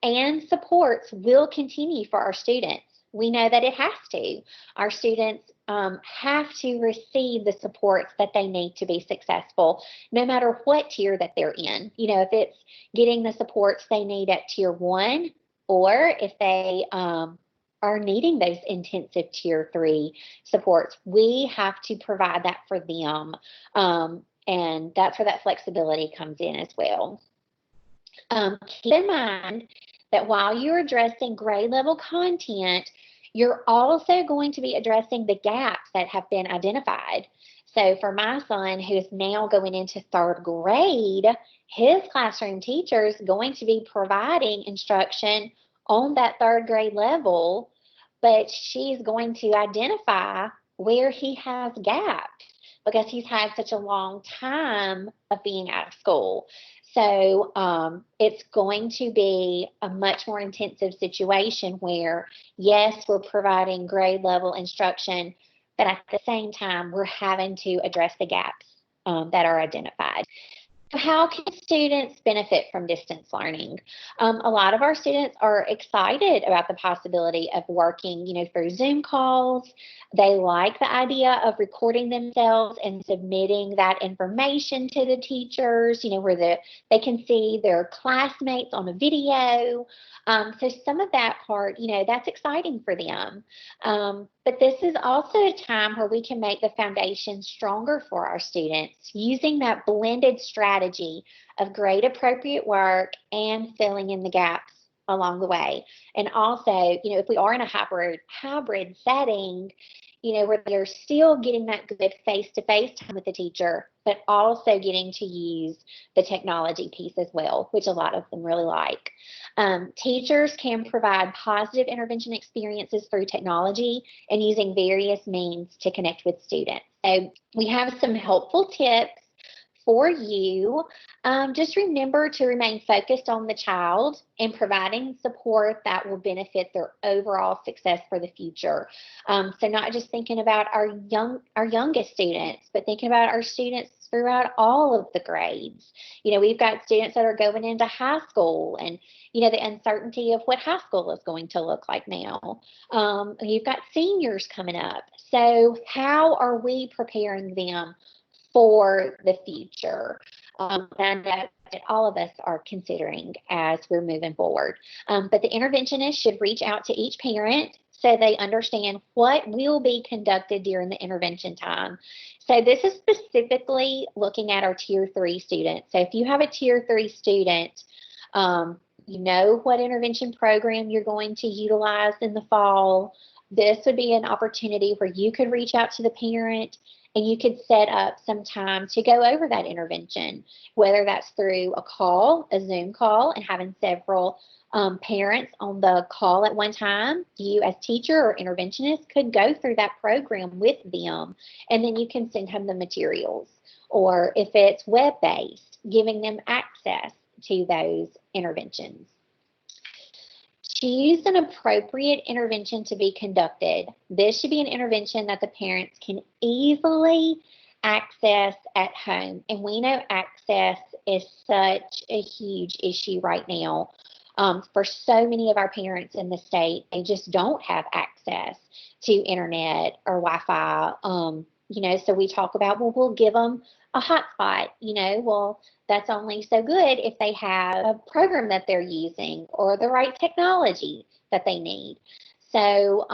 and supports will continue for our students. We know that it has to. Our students have to receive the supports that they need to be successful, no matter what tier that they're in. If it's getting the supports they need at tier 1, or if they are needing those intensive tier 3 supports, we have to provide that for them. And that's where that flexibility comes in as well. Keep in mind that while you're addressing grade level content, you're also going to be addressing the gaps that have been identified. So for my son, who's now going into 3rd grade, his classroom teacher is going to be providing instruction on that 3rd grade level, but she's going to identify where he has gaps because he's had such a long time of being out of school. So it's going to be a much more intensive situation where, yes, we're providing grade level instruction, but at the same time, we're having to address the gaps that are identified. How can students benefit from distance learning? A lot of our students are excited about the possibility of working, through Zoom calls. They like the idea of recording themselves and submitting that information to the teachers, where they can see their classmates on a video. So some of that part, that's exciting for them. But this is also a time where we can make the foundation stronger for our students using that blended strategy of grade appropriate work and filling in the gaps along the way. And also, if we are in a hybrid setting, where they're still getting that good face-to-face time with the teacher, but also getting to use the technology piece as well, which a lot of them really like. Teachers can provide positive intervention experiences through technology and using various means to connect with students. So we have some helpful tips for you. Just remember to remain focused on the child and providing support that will benefit their overall success for the future. So not just thinking about our youngest students, but thinking about our students throughout all of the grades. We've got students that are going into high school, and the uncertainty of what high school is going to look like now. You've got seniors coming up. So how are we preparing them for the future? And that all of us are considering as we're moving forward. But the interventionist should reach out to each parent so they understand what will be conducted during the intervention time. So this is specifically looking at our Tier 3 students. So if you have a Tier 3 student, you know what intervention program you're going to utilize in the fall. This would be an opportunity where you could reach out to the parent and you could set up some time to go over that intervention, whether that's through a call, a Zoom call, and having several parents on the call at one time. You as teacher or interventionist could go through that program with them, and then you can send them the materials. Or if it's web-based, giving them access to those interventions. Choose an appropriate intervention to be conducted. This should be an intervention that the parents can easily access at home. And we know access is such a huge issue right now. For so many of our parents in the state, they just don't have access to internet or Wi-Fi. So we talk about, well, we'll give them a hotspot. Well, that's only so good if they have a program that they're using or the right technology that they need. So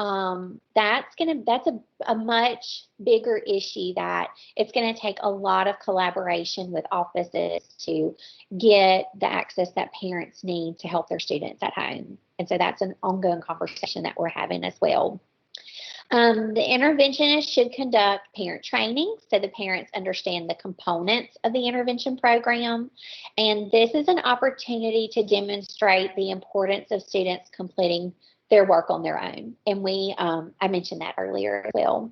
that's a much bigger issue that it's going to take a lot of collaboration with offices to get the access that parents need to help their students at home. And so that's an ongoing conversation that we're having as well. The interventionist should conduct parent training so the parents understand the components of the intervention program. And this is an opportunity to demonstrate the importance of students completing their work on their own. And I mentioned that earlier as well.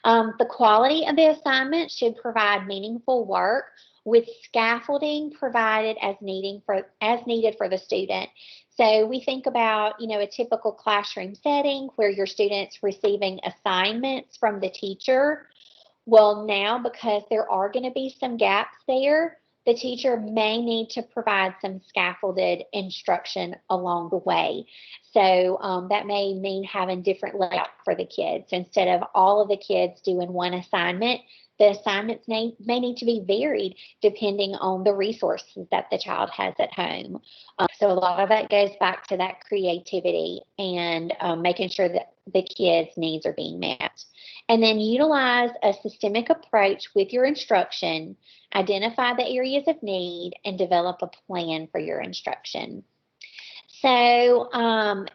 The quality of the assignment should provide meaningful work with scaffolding provided as needed for the student. So we think about, a typical classroom setting where your student's receiving assignments from the teacher. Well, now, because there are going to be some gaps there, the teacher may need to provide some scaffolded instruction along the way. So that may mean having different layout for the kids. So instead of all of the kids doing one assignment, the assignments may need to be varied depending on the resources that the child has at home. So a lot of that goes back to that creativity and making sure that the kids' needs are being met. And then utilize a systemic approach with your instruction, identify the areas of need, and develop a plan for your instruction. So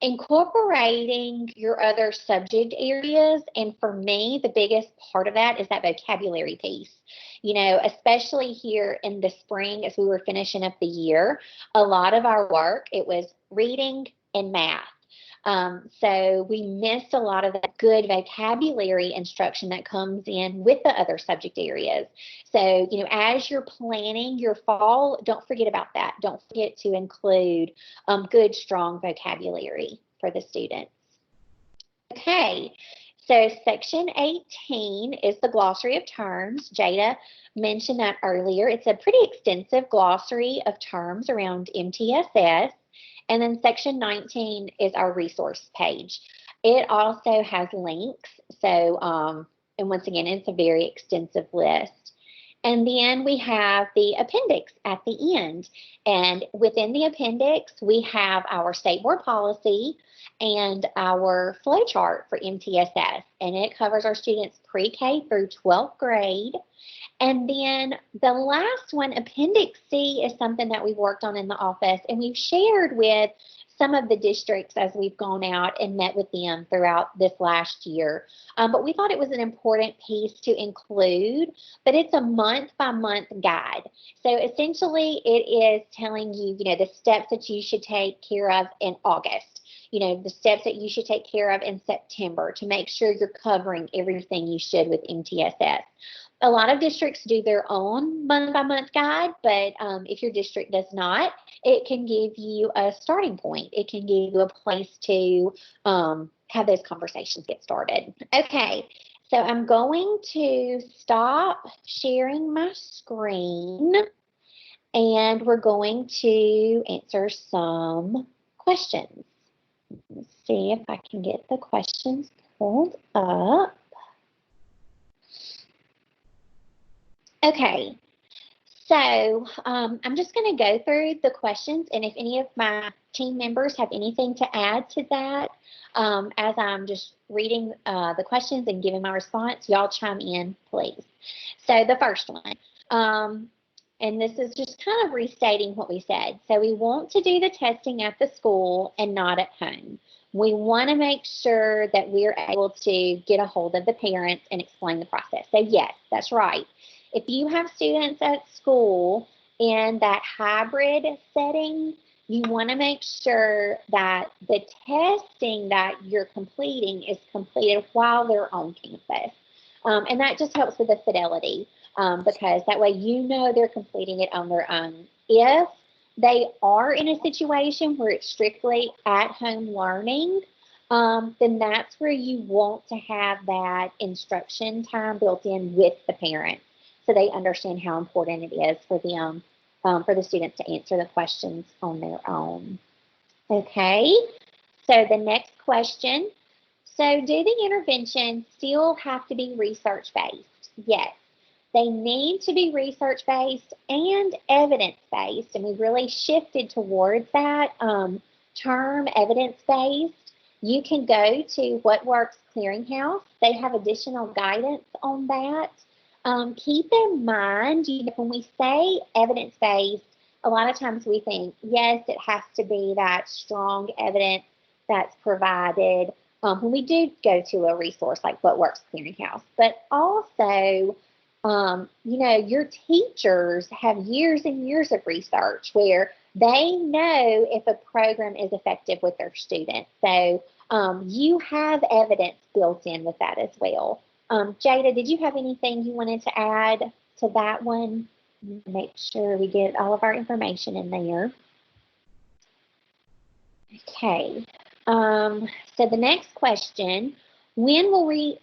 incorporating your other subject areas, and for me, the biggest part of that is that vocabulary piece. Especially here in the spring as we were finishing up the year, a lot of our work, it was reading and math. So we missed a lot of that good vocabulary instruction that comes in with the other subject areas. So, as you're planning your fall, don't forget about that. Don't forget to include good, strong vocabulary for the students. Okay, so section 18 is the glossary of terms. Jada mentioned that earlier. It's a pretty extensive glossary of terms around MTSS. And then section 19 is our resource page. It also has links. So, and once again, it's a very extensive list. And then we have the appendix at the end. And within the appendix, we have our state board policy and our flow chart for MTSS. And it covers our students pre-K through 12th grade. And then the last one, Appendix C, is something that we've worked on in the office, and we've shared with some of the districts as we've gone out and met with them throughout this last year. But we thought it was an important piece to include, but it's a month-by-month guide. So essentially it is telling you, the steps that you should take care of in August, the steps that you should take care of in September to make sure you're covering everything you should with MTSS. A lot of districts do their own month-by-month guide, but if your district does not, it can give you a starting point. It can give you a place to have those conversations get started. Okay, so I'm going to stop sharing my screen, and we're going to answer some questions. Let's see if I can get the questions pulled up. Okay, so I'm just going to go through the questions, and if any of my team members have anything to add to that, as I'm just reading the questions and giving my response, y'all chime in, please. So the first one, and this is just kind of restating what we said. So we want to do the testing at the school and not at home. We want to make sure that we're able to get a hold of the parents and explain the process. So yes, that's right. If you have students at school in that hybrid setting, you want to make sure that the testing that you're completing is completed while they're on campus. And that just helps with the fidelity, because that way they're completing it on their own. If they are in a situation where it's strictly at-home learning, then that's where you want to have that instruction time built in with the parents, so they understand how important it is for them, for the students to answer the questions on their own. Okay, so the next question. So do the interventions still have to be research-based? Yes, they need to be research-based and evidence-based, and we've really shifted towards that term, evidence-based. You can go to What Works Clearinghouse. They have additional guidance on that. Keep in mind, when we say evidence-based, a lot of times we think, yes, it has to be that strong evidence that's provided when we do go to a resource like What Works Clearinghouse. But also, your teachers have years and years of research where they know if a program is effective with their students. So you have evidence built in with that as well. Jada, did you have anything you wanted to add to that one? Make sure we get all of our information in there. Okay, so the next question, when will we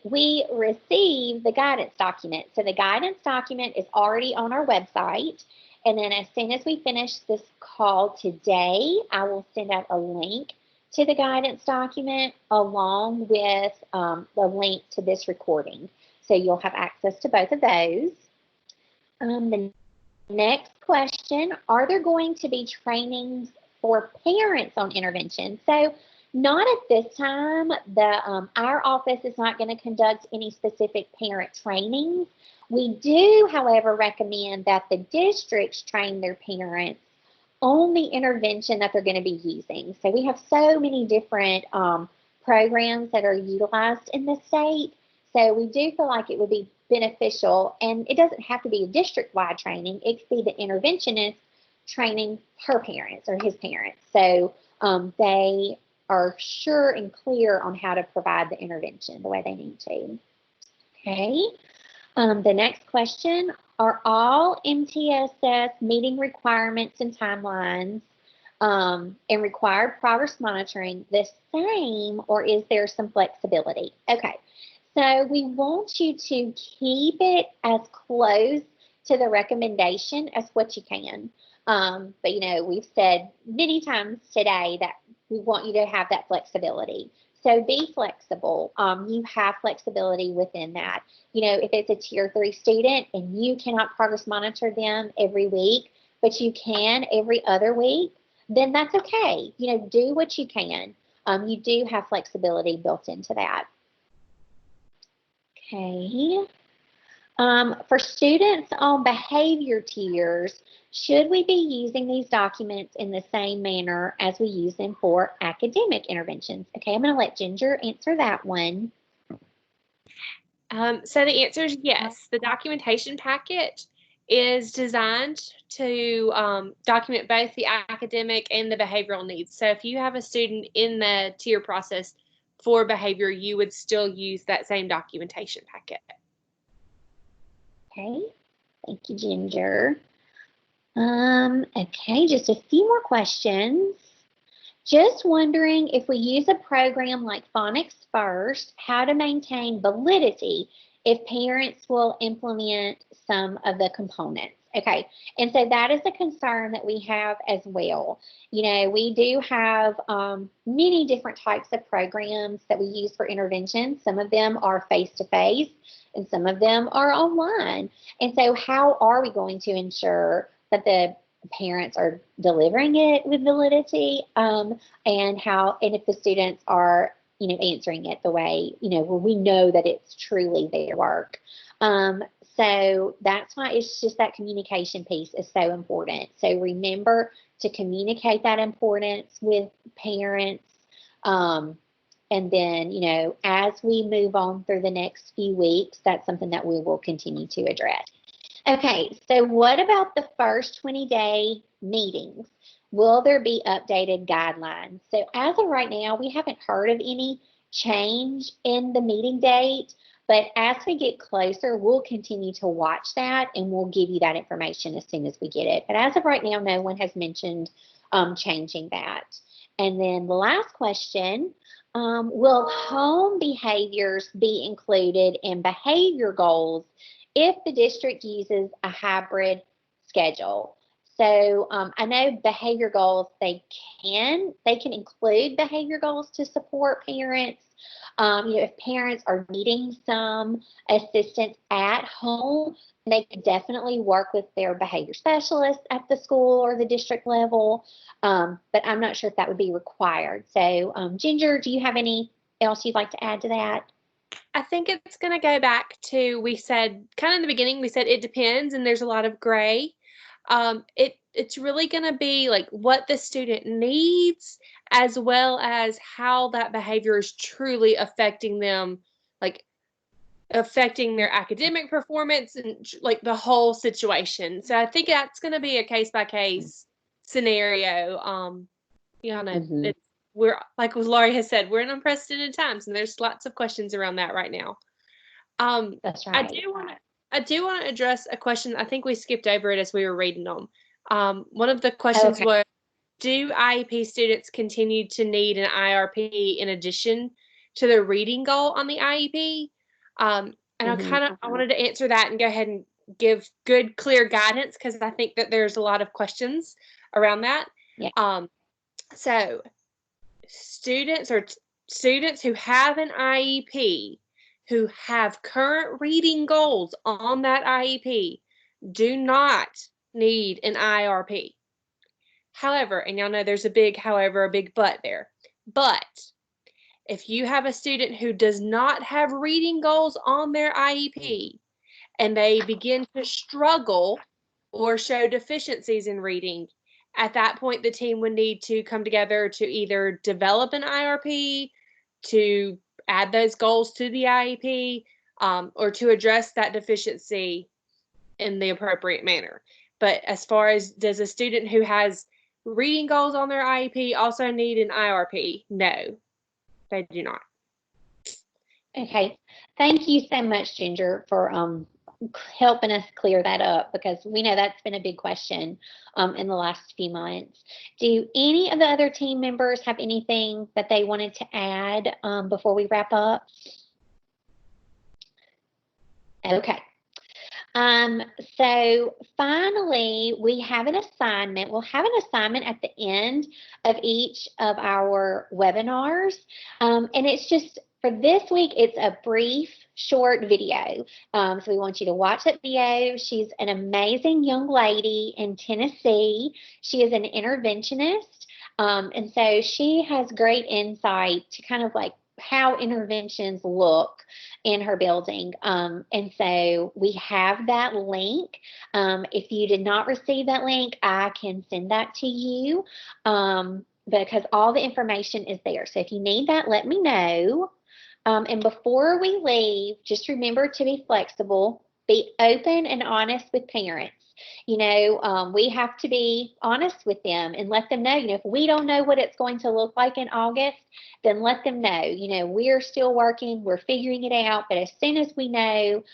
receive the guidance document? So the guidance document is already on our website, and then as soon as we finish this call today, I will send out a link to the guidance document along with the link to this recording. So you'll have access to both of those. The next question, are there going to be trainings for parents on intervention? So not at this time. Our office is not going to conduct any specific parent trainings. We do, however, recommend that the districts train their parents on the intervention that they're going to be using. So we have so many different programs that are utilized in the state. So we do feel like it would be beneficial, and it doesn't have to be a district-wide training. It could be the interventionist training her parents or his parents. So they are sure and clear on how to provide the intervention the way they need to. Okay. The next question, are all MTSS meeting requirements and timelines and required progress monitoring the same, or is there some flexibility? Okay, so we want you to keep it as close to the recommendation as what you can. But we've said many times today that we want you to have that flexibility. So be flexible. You have flexibility within that. If it's a tier 3 student and you cannot progress monitor them every week, but you can every other week, then that's okay. Do what you can. You do have flexibility built into that. Okay. For students on behavior tiers, should we be using these documents in the same manner as we use them for academic interventions? Okay, I'm going to let Ginger answer that one. So the answer is yes. The documentation packet is designed to document both the academic and the behavioral needs. So if you have a student in the tier process for behavior, you would still use that same documentation packet. Okay, thank you, Ginger. Okay, just a few more questions. Just wondering if we use a program like Phonics First, how to maintain validity if parents will implement some of the components. Okay, and so that is a concern that we have as well. You know, we do have many different types of programs that we use for intervention. Some of them are face-to-face and some of them are online. And so how are we going to ensure that the parents are delivering it with validity, and if the students are, you know, answering it the way, you know, where we know that it's truly their work. So that's why it's just that communication piece is so important. So remember to communicate that importance with parents. And then, you know, as we move on through the next few weeks, that's something that we will continue to address. Okay, so what about the first 20-day meetings? Will there be updated guidelines? So as of right now, we haven't heard of any change in the meeting date, but as we get closer, we'll continue to watch that and we'll give you that information as soon as we get it. But as of right now, no one has mentioned changing that. And then the last question, will home behaviors be included in behavior goals if the district uses a hybrid schedule? So I know behavior goals, they can include behavior goals to support parents. You know, if parents are needing some assistance at home, they could definitely work with their behavior specialist at the school or the district level. But I'm not sure if that would be required. So Ginger, do you have any else you'd like to add to that? I think it's going to go back to, we said kind of in the beginning, we said it depends and there's a lot of gray. It's really going to be like what the student needs, as well as how that behavior is truly affecting them, like affecting their academic performance and like the whole situation. So I think that's going to be a case by case scenario. You know, we're, like Laurie has said, we're in unprecedented times and there's lots of questions around that right now. That's right. I do want to address a question. I think we skipped over it as we were reading them. One of the questions was, do IEP students continue to need an IRP in addition to the reading goal on the IEP? And I wanted to answer that and go ahead and give good, clear guidance, because I think that there's a lot of questions around that. Yeah. So students who have an IEP, who have current reading goals on that IEP, do not need an IRP. However, and y'all know there's a big but there. But if you have a student who does not have reading goals on their IEP and they begin to struggle or show deficiencies in reading, at that point the team would need to come together to either develop an IRP, to add those goals to the IEP, or to address that deficiency in the appropriate manner. But as far as, does a student who has reading goals on their IEP also need an IRP? No, they do not. Okay, thank you so much, Ginger, for helping us clear that up, because we know that's been a big question in the last few months. Do any of the other team members have anything that they wanted to add before we wrap up? Okay. So finally, we have an assignment. We'll have an assignment at the end of each of our webinars. And it's just, for this week, it's a brief, short video. So we want you to watch that video. She's an amazing young lady in Tennessee. She is an interventionist. And so she has great insight to kind of like how interventions look in her building. And so we have that link. If you did not receive that link, I can send that to you because all the information is there. So if you need that, let me know. And before we leave, just remember to be flexible, be open and honest with parents. We have to be honest with them and let them know, if we don't know what it's going to look like in August, then let them know, we're still working, we're figuring it out, but as soon as we know,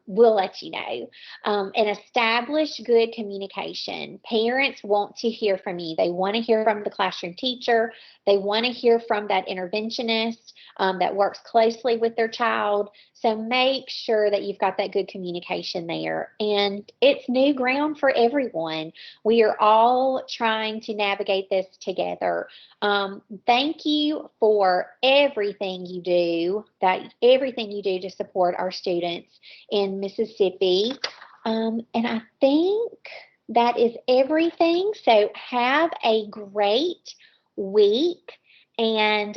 we'll let you know. And establish good communication. Parents want to hear from you. They want to hear from the classroom teacher. They want to hear from that interventionist that works closely with their child. So make sure that you've got that good communication there. And it's new ground for everyone. We are all trying to navigate this together. Thank you for everything you do, to support our students in Mississippi. And I think that is everything. So have a great week, and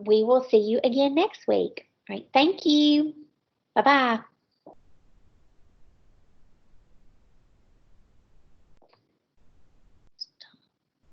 we will see you again next week. All right, thank you. Bye-bye.